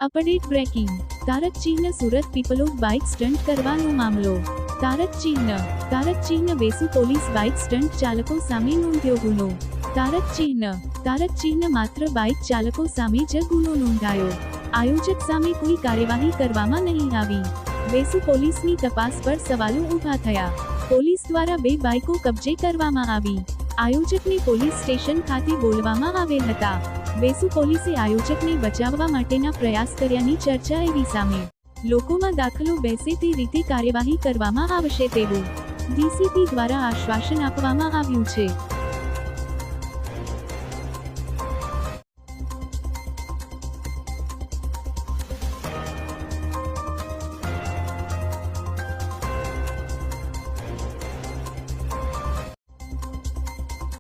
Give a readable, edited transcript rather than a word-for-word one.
Update breaking Tarak ચિહ્ન Surat Piplod bike stunt કરવાનો મામલો તારક ચિહ્ન વેસુ પોલીસ બાઇક સ્ટન્ટ ચાલકો સામે નોંધ્યો ગુનો તારક ચિહ્ન માત્ર બાઇક ચાલકો સામે જ ગુનો નોંધાયો આયોજક સામે કોઈ કાર્યવાહી કરવામાં નહીં આવી વેસુ પોલીસની તપાસ પર સવાલો ઊભા થયા પોલીસ દ્વારા 2 બાઇકો કબજે કરવામાં આવી આયોજકને પોલીસ સ્ટેશન ખાતે બોલવામાં આવેલ હતા વેસુ પોલીસે આયોજકને બચાવવા માટેના પ્રયાસ કર્યાની ચર્ચા એવી સામે લોકોમાં દાખલો બેસે તે રીતે કાર્યવાહી કરવામાં આવશે તેવું ડીસીપી દ્વારા આશ્વાસન આપવામાં આવ્યું છે।